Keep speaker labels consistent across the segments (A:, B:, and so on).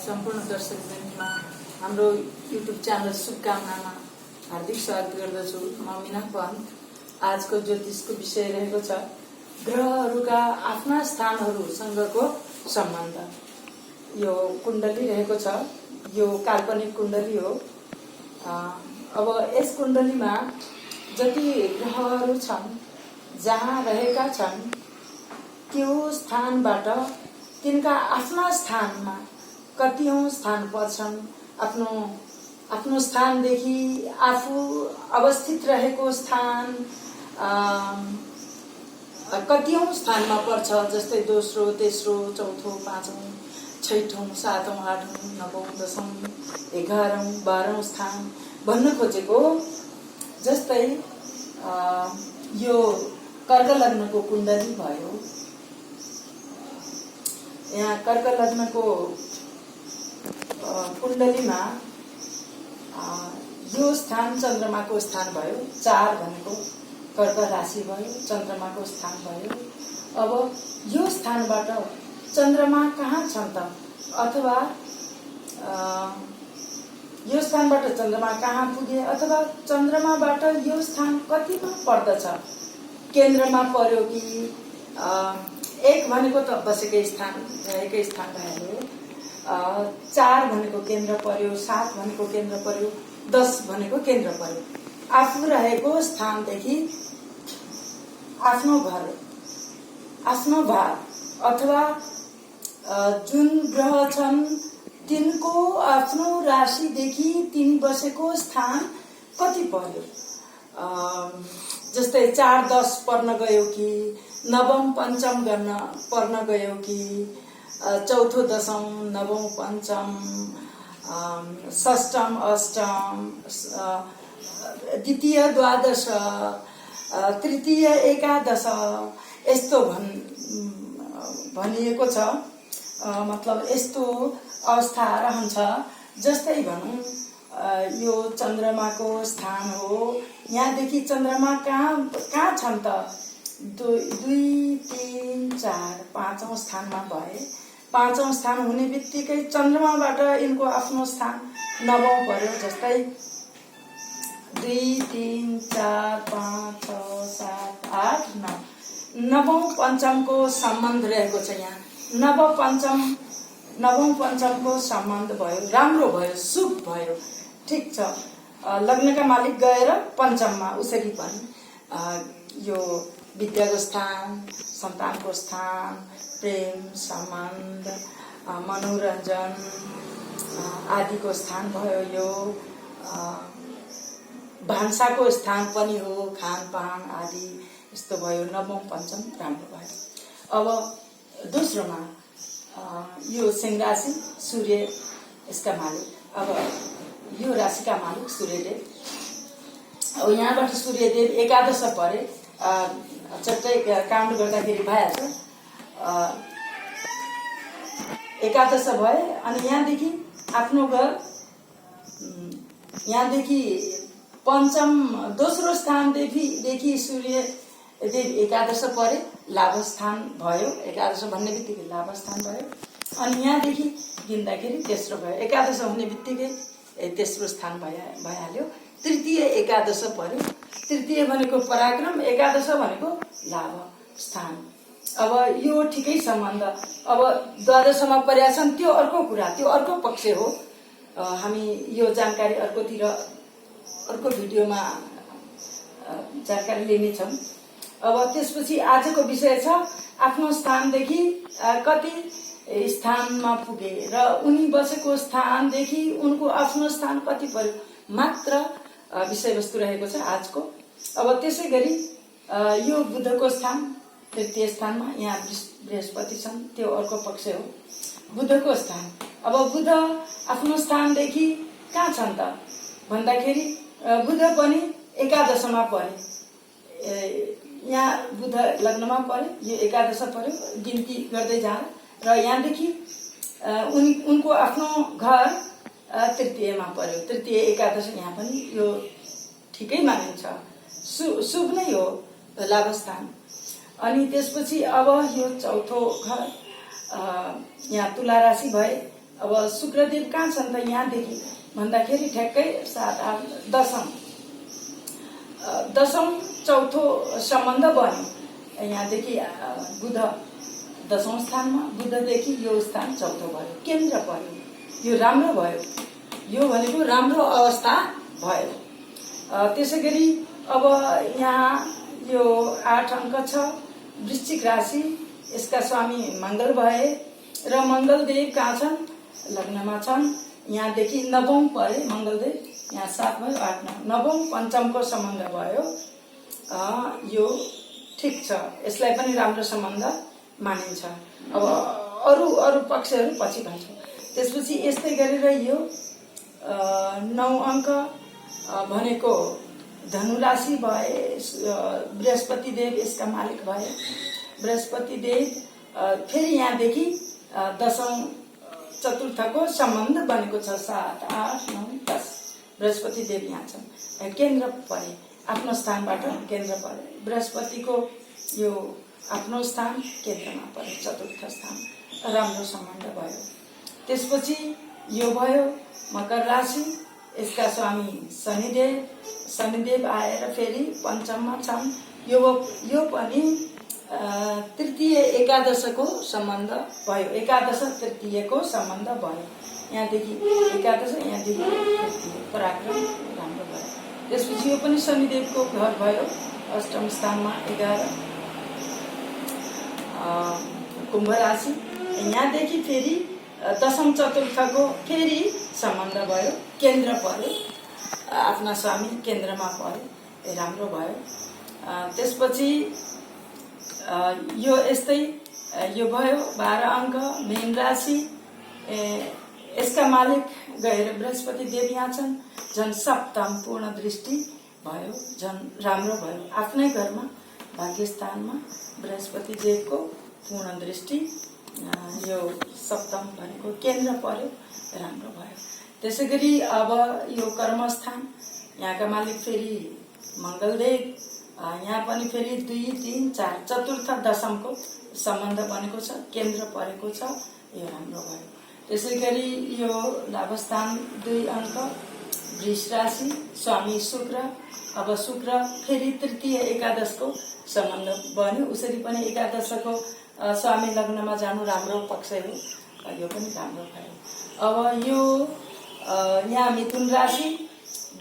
A: सम्पूर्ण दर्शकवृन्दमा हाम्रो YouTube channel शुभकामनामा हार्दिक स्वागत गर्दछु। म मीना पन्त। आजको ज्योतिषको विषय रहेको छ ग्रहहरूका आफ्ना स्थानहरूसँगको सम्बन्ध। यो कुण्डली रहेको छ, यो काल्पनिक कुण्डली हो। अब यस कुण्डलीमा जति ग्रहहरू छन्, जहाँ रहेका छन्, त्यो स्थानबाट तिनका आफ्ना स्थानमा कतिऔं स्थान पर्छन्, आफ्नो स्थानदेखि आफू अवस्थित रहेको स्थान कतिऔं स्थानमा पर्छ। जस्तै दोस्रो, तेस्रो, चौथो, पाँचौं, छैठौं, सातौं, आठौं, नवौं, 10औं, 11औं, 12औं स्थान भन्न खोजेको। जस्तै यो कर्क लग्नको कुण्डली भयो। यहाँ कर्क लग्नको कुण्डलीमा यो स्थान चन्द्रमाको स्थान भयो। 4 भनेको कर्क राशि भयो, चन्द्रमाको स्थान भयो। अब यो स्थानबाट चन्द्रमा कहाँ छन् त, अथवा यो स्थानबाट चन्द्रमा कहाँ पुगे, अथवा चन्द्रमाबाट यो स्थान कतिमा पर्दछ, केन्द्रमा पर्यो कि 1 भनेको त बसेकै स्थान, रहेकै स्थान भइहाल्यो। 4 भनेको केन्द्र पर्यो, 7 भनेको केन्द्र पर्यो, 10 भनेको केन्द्र पर्यो। आफू रहेको स्थानदेखि आफ्नो घर, आफ्नो भाव अथवा जुन ग्रह छन् तिनको आफ्नो राशिदेखि तिनी बसेको स्थान कति पर्यो। जस्तै 4, 10 पर्न गयो कि, नवम पञ्चम गर्न पर्न गयो कि, चौथो, 10औं, नवौं, पञ्चम, षष्ठम, अष्टम, द्वितीय, द्वादश, तृतीय, एकादश यस्तो भनिएको छ। मतलब यस्तो अवस्था रहन्छ। जस्तै भनौं यो चन्द्रमाको स्थान हो। यहाँदेखि चन्द्रमा कहाँ छन् त, 2, 3, 4, 5औं स्थानमा भए। 5औं स्थान हुने बित्तिकै चन्द्रमाबाट यिनको आफ्नो स्थान 9औं पर्यो। जस्तै 2, 3, 4, 5, 6, 7, 8, 9 नवौं पञ्चमको सम्बन्ध रहेको छ। यहाँ नवौं पञ्चमको सम्बन्ध भयो, राम्रो भयो, शुभ भयो, ठिक छ। लग्नका मालिक गएर पञ्चममा, उसरी पनि यो विद्याको स्थान, सन्तानको स्थान, प्रेम, सम्बन्ध, मनोरञ्जन आदिको स्थान भयो। यो भान्साको स्थान पनि हो, खानपान आदि यस्तो भयो। नवौं पञ्चम राम्रो भयो। अब दोस्रोमा यो सिंह राशि, सूर्य यसका मालिक। अब यो राशिका मालिक सूर्यदेव। अब यहाँबाट सूर्यदेव एकादश परे, चट्टै काउन्ट गर्दाखेरि भइहाल्छ। एकादश भए अनि यहाँदेखि आफ्नो घर, यहाँदेखि पञ्चम दोस्रो स्थानदेखि सूर्यदेव एकादश परे, लाभस्थान भयो। एकादश भन्ने बित्तिकै लाभस्थान भयो। अनि यहाँदेखि गिन्दाखेरि तेस्रो भयो। एकादश हुने बित्तिकै तेस्रो स्थान भइहाल्यो। तृतीय एकादश पर्यो। तृतीय भनेको पराक्रम, एकादश भनेको लाभ स्थान। अब यो ठिकै सम्बन्ध। अब द्वादशमा पर्या छन्, त्यो अर्को कुरा, त्यो अर्को पक्ष हो। हामी यो जानकारी अर्को भिडियोमा जानकारी लिनेछौँ। अब त्यसपछि आजको विषय छ आफ्नो स्थानदेखि कति स्थानमा पुगे र उनी बसेको स्थानदेखि उनको आफ्नो स्थान कति पर्यो, मात्र विषयवस्तु रहेको छ आजको। अब त्यसै गरी यो बुधको स्थान, तृतीय स्थानमा यहाँ बृहस्पति छन्, त्यो अर्को पक्ष हो। बुधको स्थान, अब बुध आफ्नो स्थानदेखि कहाँ छन् त भन्दाखेरि बुध पनि एकादशमा परे। यहाँ बुध लग्नमा पर्यो, यो एकादश पर्यो, गिन्ती गर्दै जाँदा। र यहाँदेखि उनको आफ्नो घर तृतीयमा पर्यो। तृतीय एकादश यहाँ पनि यो ठिकै मानिन्छ, शुभ नै हो, लाभस्थान। अनि त्यसपछि अब यो चौथो घर यहाँ तुला राशि भए, अब शुक्रदेव कहाँ छन् त यहाँदेखि भन्दाखेरि ठ्याक्कै 7, 8, दशौं चौथो सम्बन्ध बन्यो यहाँदेखि बुध 10औं स्थानमा, बुधदेखि यो स्थान चौथो भयो, केन्द्र पर्यो, यो राम्रो भयो, यो भनेको राम्रो अवस्था भयो। त्यसै गरी अब यहाँ यो 8 अङ्क छ, वृश्चिक राशि, यसका स्वामी मङ्गल भए र मङ्गलदेव कहाँ छन्? लग्नमा छन्। यहाँदेखि 9औं परे मङ्गलदेव, यहाँ 7 भयो, 8, 9, 9औं पञ्चमको सम्बन्ध भयो। यो ठिक छ, यसलाई पनि राम्रो सम्बन्ध मानिन्छ। अब अरू पक्षहरू पछि भन्छौँ। त्यसपछि यस्तै गरेर यो 9 अङ्क भनेको धनु राशि भए, बृहस्पति देव यसका मालिक भए। बृहस्पति देव फेरि यहाँदेखि 10औं चतुर्थको सम्बन्ध बनेको छ, 7, 8, 9, 10। बृहस्पति देव यहाँ छन्, केन्द्र परे, आफ्नो स्थानबाट केन्द्र परे। बृहस्पतिको यो आफ्नो स्थान केन्द्रमा परे, चतुर्थ स्थान, राम्रो सम्बन्ध भयो। त्यसपछि यो भयो मकर राशि, यसका स्वामी शनिदेव, शनिदेव आएर फेरि पञ्चममा छन्। यो पनि तृतीय एकादशको सम्बन्ध भयो, एकादश तृतीयको सम्बन्ध भयो। यहाँदेखि एकादश, यहाँदेखि तृतीय, पराक्रम राम्रो भयो। त्यसपछि यो पनि शनिदेवको घर भयो, अष्टम स्थानमा 11, कुम्भ राशि। यहाँदेखि फेरि 10औं चतुर्थको फेरि सम्बन्ध भयो, केन्द्र पर्यो, आफ्ना स्वामी केन्द्रमा पर्यो, राम्रो भयो। त्यसपछि यो यस्तै यो भयो 12 अङ्क, मीन राशि, यसका मालिक गएर बृहस्पति देव यहाँ छन्, झन् सप्तम पूर्ण दृष्टि भयो, झन् राम्रो भयो। आफ्नै घरमा भाग्यस्थानमा बृहस्पति देवको पूर्ण दृष्टि, यो सप्तम भनेको केन्द्र पर्यो, राम्रो भयो। त्यसै गरी अब यो कर्मस्थान, यहाँका मालिक फेरि मङ्गलदेव, यहाँ पनि फेरि 2, 3, 4 चतुर्थ दशमको सम्बन्ध बनेको छ, केन्द्र परेको छ, यो राम्रो भयो। त्यसै गरी यो लाभस्थान 2 अङ्क, वृष राशि, स्वामी शुक्र। अब शुक्र फेरि तृतीय एकादशको सम्बन्ध बन्यो, उसरी पनि एकादशको स्वामी लग्नमा जानु राम्रो पक्ष हो, यो पनि राम्रो भयो। अब यो यहाँ मिथुन राशि,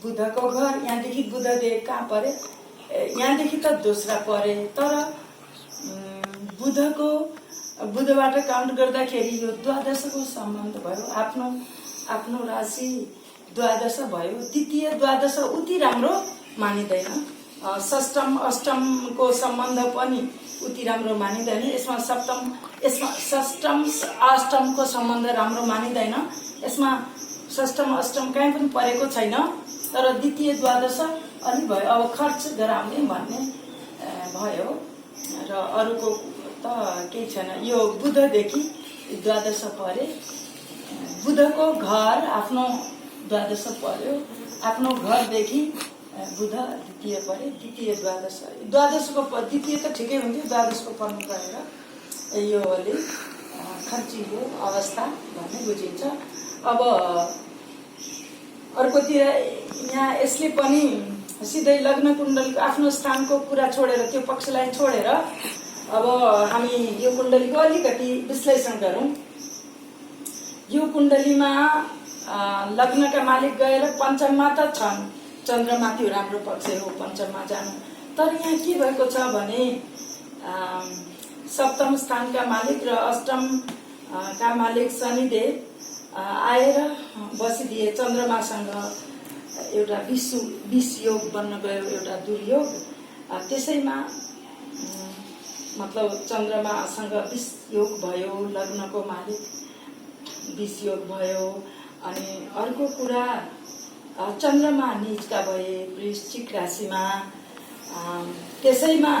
A: बुधको घर, यहाँदेखि बुधदेव कहाँ परे? यहाँदेखि त दोस्रा परे, तर बुधबाट काउन्ट गर्दाखेरि यो द्वादशको सम्बन्ध भयो, आफ्नो राशि द्वादश भयो। द्वितीय द्वादश उति राम्रो मानिँदैन, षष्टम अष्टमको सम्बन्ध पनि उति राम्रो मानिँदैन। यसमा षष्टम अष्टमको सम्बन्ध राम्रो मानिँदैन, यसमा षष्टम अष्टम कहीँ पनि परेको छैन, तर द्वितीय द्वादश अलि भयो। अब खर्च गराउने भन्ने भयो र अरूको त केही छैन। यो बुधदेखि द्वादश परे, बुधको घर आफ्नो द्वादश पर्यो, आफ्नो घरदेखि बुध द्वितीय परे, द्वितीय द्वादशको द्वितीय त ठिकै हुन्थ्यो, द्वादशको पर्नु गएर यो अलि खर्चिलो अवस्था भन्ने बुझिन्छ। अब अर्कोतिर यहाँ यसले पनि सिधै लग्न कुण्डलीको आफ्नो स्थानको कुरा छोडेर, त्यो पक्षलाई छोडेर अब हामी यो कुण्डलीको अलिकति विश्लेषण गरौँ। यो कुण्डलीमा लग्नका मालिक गएर पञ्चममा त छन्, चन्द्रमा त्यो राम्रो पक्ष हो पञ्चममा जानु, तर यहाँ के भएको छ भने सप्तम स्थानका मालिक र अष्टम का मालिक शनिदेव आएर बसिदिए, चन्द्रमासँग एउटा विष योग बन्न गयो, एउटा दुर्योग। त्यसैमा मतलब चन्द्रमासँग विष योग भयो, लग्नको मालिक विष योग भयो। अनि अर्को कुरा, चन्द्रमा नीचका भए वृश्चिक राशिमा, त्यसैमा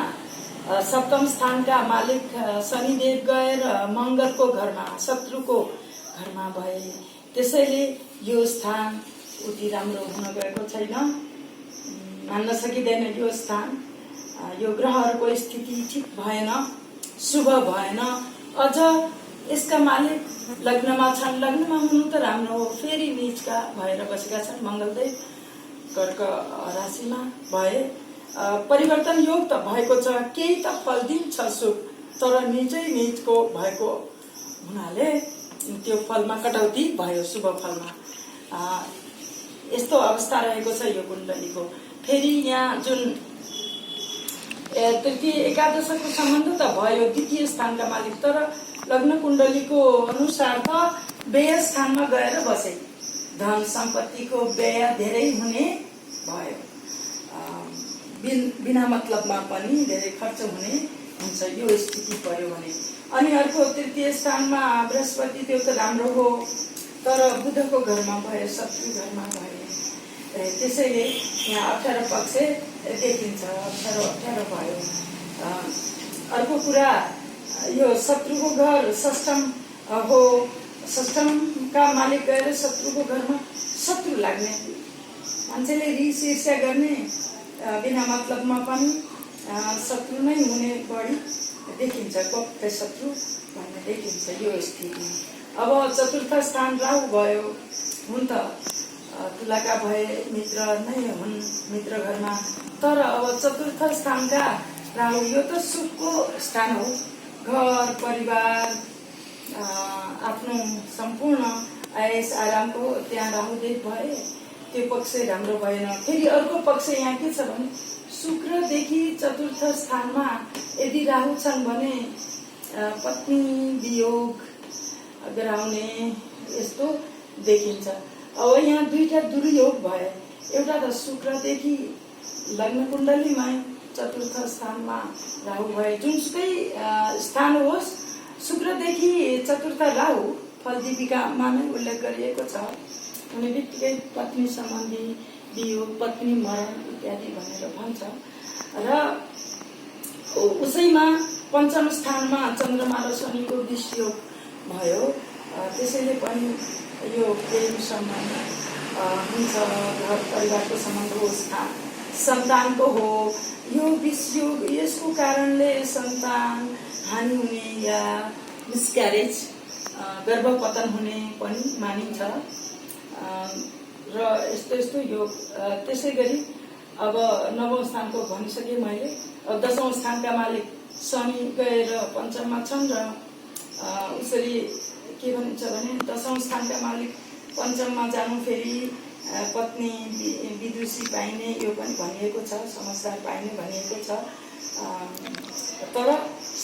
A: सप्तम स्थानका मालिक शनिदेव गएर मङ्गलको घरमा, शत्रुको घरमा भए, त्यसैले यो स्थान उति राम्रो हुन गएको छैन, मान्न सकिँदैन। यो स्थान, यो ग्रहहरूको स्थिति ठिक भएन, शुभ भएन। अझ यसका मालिक लग्नमा छन्। लग्नमा हुनु त राम्रो हो, फेरि नीचका भएर बसेका छन्। मङ्गलदेव कर्क राशिमा भए परिवर्तन योग त भएको छ, केही त फल दिन्छ सुख, तर नीचको भएको हुनाले त्यो फलमा कटौती भयो, शुभ फलमा। यस्तो अवस्था रहेको छ यो कुण्डलीको। फेरि यहाँ जुन तृतीय एकादशको सम्बन्ध त भयो द्वितीय स्थानका मालिक, तर लग्न कुण्डलीको अनुसार त व्यय स्थानमा गएर बसे, धन सम्पत्तिको व्यय धेरै हुने भयो, बिना मतलबमा पनि धेरै खर्च हुने हुन्छ यो स्थिति पर्यो भने। अनि अर्को तृतीय स्थानमा बृहस्पति त्यो त राम्रो हो, तर बुधको घरमा भयो, शत्रु घरमा भयो। त्यसैले यहाँ 18 पक्ष देखिन्छ, 18 भयो। अर्को कुरा यो शत्रुको घर षष्ठम हो, षष्ठमका मालिक गएर शत्रुको घरमा शत्रु लाग्ने, मान्छेले रिस ईर्ष्या गर्ने, बिना मतलबमा पनि शत्रु नै हुने बढी देखिन्छ, कपट शत्रु भन्ने देखिन्छ यो स्थिति। अब चतुर्थ स्थान राहु भयो, हुन त तुलाका भए मित्र नै हुन् मित्र घरमा, तर अब चतुर्थ स्थानका राहु यो त सुखको स्थान हो, घर परिवार आफ्नो सम्पूर्ण ऐस आरामको त्यहाँ राहुदेव भए, त्यो पक्ष राम्रो भएन। फेरि अर्को पक्ष यहाँ के छ भने शुक्रदेखि चतुर्थ स्थानमा यदि राहु छन् भने पत्नी वियोग गराउने यस्तो देखिन्छ। अब यहाँ दुईटा दुर्योग भए, एउटा त शुक्रदेखि लग्न कुण्डलीमा चतुर्थ स्थानमा राहु भए, जुनसुकै स्थान होस् शुक्रदेखि चतुर्थ राहु फलदीपिकामा नै उल्लेख गरिएको छ। हुने बित्तिकै पत्नी सम्बन्धी वियोग, पत्नी मरण इत्यादि भनेर भन्छ। र उसैमा पञ्चम स्थानमा चन्द्रमा र शनिको दृष्टियोग भयो, त्यसैले पनि यो प्रेम सम्बन्ध हुन्छ, घर परिवारको सम्बन्ध हो, सन्तानको हो। यो विषयोग यसको कारणले सन्तान हानि हुने या मिसक्यारेज गर्भपतन हुने पनि मानिन्छ र यस्तो यस्तो योग। त्यसै गरी अब नवौं स्थानको भनिसके मैले। अब दशौं स्थानका मालिक शनि गएर पञ्चममा छन् र उसरी के भनिन्छ भने दशौं स्थानका मालिक पञ्चममा जानु, फेरि पत्नी विदुषी पाइने यो पनि भनिएको छ, समझदार पाइने भनिएको छ। तर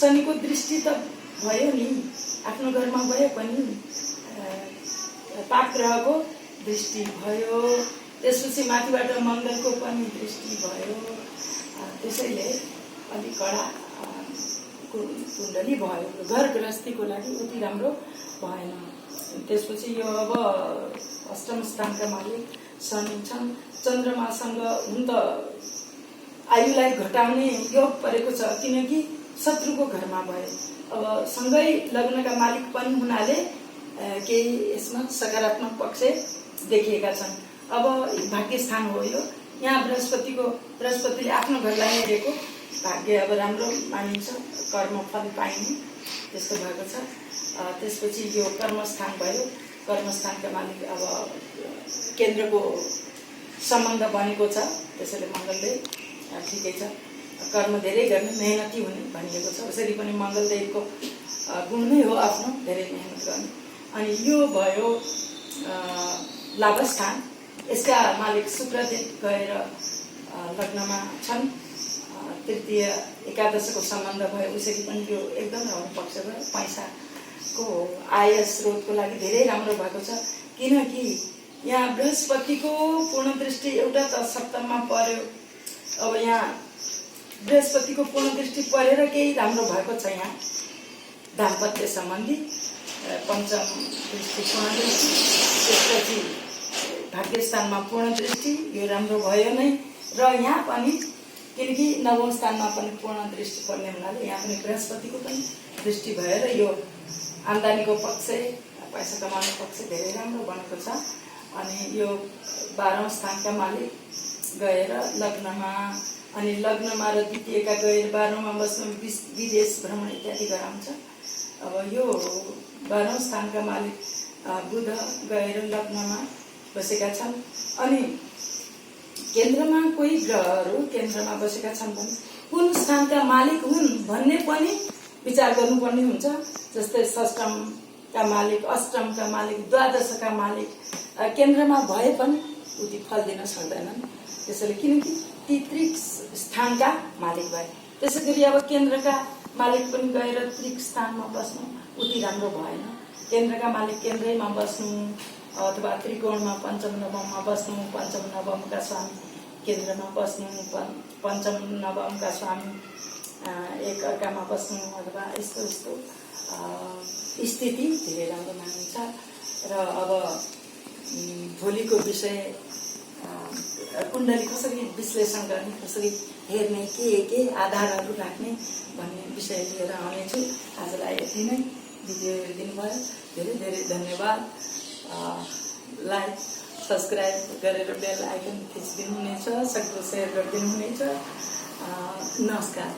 A: शनिको दृष्टि त भयो नि, आफ्नो घरमा भए पनि पाप ग्रहको दृष्टि भयो, त्यसपछि माथिबाट मङ्गलको पनि दृष्टि भयो, त्यसैले अलिक कडा कुण्डली भयो, घर गृहस्थीको लागि उति राम्रो भएन। त्यसपछि यो अब अष्टम स्थानका मालिक शनि छन्, चन्द्रमासँग हुन त आयुलाई घटाउने योग परेको छ, किनकि शत्रुको घरमा भए। अब सँगै लग्नका मालिक पनि हुनाले केही यसमा सकारात्मक पक्ष देखिएका छन्। अब भाग्य स्थान हो यो, यहाँ बृहस्पतिले आफ्नो घरलाई हेरेको भाग्य अब राम्रो मानिन्छ, कर्मफल पाइने त्यस्तो भएको छ। त्यसपछि यो कर्मस्थान भयो, कर्मस्थानका मालिक अब केन्द्रको सम्बन्ध बनेको छ, त्यसैले मङ्गलले ठिकै छ, कर्म धेरै गर्ने, मेहनती हुने भनिएको छ। उसरी पनि मङ्गलदेवको गुण नै हो आफ्नो धेरै मेहनत गर्ने। अनि यो भयो लाभस्थान, यसका मालिक शुक्रदेव गएर लग्नमा छन्, तृतीय एकादशको सम्बन्ध भयो, उसरी पनि यो एकदम राम्रो पक्ष भयो, पैसाको आय स्रोतको लागि धेरै राम्रो भएको छ। किनकि यहाँ बृहस्पतिको पूर्ण दृष्टि एउटा त सप्तममा पर्यो, अब यहाँ बृहस्पतिको पूर्ण दृष्टि परेर केही राम्रो भएको छ। यहाँ दाम्पत्य सम्बन्धी पञ्चम दृष्टि पूर्ण दृष्टि, त्यसपछि भाग्यस्थानमा पूर्ण दृष्टि, यो राम्रो भयो नै। र यहाँ पनि किनकि नवौं स्थानमा पनि पूर्ण दृष्टि पर्ने हुनाले यहाँ पनि बृहस्पतिको पनि दृष्टि भएर यो आम्दानीको पक्ष, पैसा कमाउने पक्ष धेरै राम्रो बनेको छ। अनि यो 12औं स्थानका मालिक गएर लग्नमा, अनि लग्नमा र द्वितीयका गएर 12औंमा बस्नु, विदेश भ्रमण इत्यादि गराउँछ। अब यो 12औं स्थानका मालिक बुध गएर लग्नमा बसेका छन्। अनि केन्द्रमा कोही ग्रहहरू केन्द्रमा बसेका छन् भने कुन स्थानका मालिक हुन् भन्ने पनि विचार गर्नुपर्ने हुन्छ। जस्तै षष्ठमका मालिक, अष्टमका मालिक, द्वादशका मालिक केन्द्रमा भए पनि उति फल दिन सक्दैनन्। त्यसैले किनकि ती त्रिक स्थानका मालिक भए, त्यसै गरी अब केन्द्रका मालिक पनि गएर त्रिक स्थानमा बस्नु उति राम्रो भएन। केन्द्रका मालिक केन्द्रैमा बस्नु अथवा त्रिकोणमा पञ्चम नवममा बस्नु, पञ्चम नवमका स्वामी केन्द्रमा बस्नु, पञ्चम नवमका स्वामी एक अर्कामा बस्नु अथवा यस्तो यस्तो स्थिति धेरै राम्रो मानिन्छ। र अब भोलिको विषय कुण्डली कसरी विश्लेषण गर्ने, कसरी हेर्ने, के आधारहरू राख्ने भन्ने विषय लिएर आउनेछु। आजलाई यति नै। भिडियो हेरिदिनु भयो, धेरै धेरै धन्यवाद। लाइक सब्सक्राइब गरेर बेल आइकन थिचिदिनु हुनेछ, सक्दो सेयर गरिदिनु हुनेछ। नमस्कार।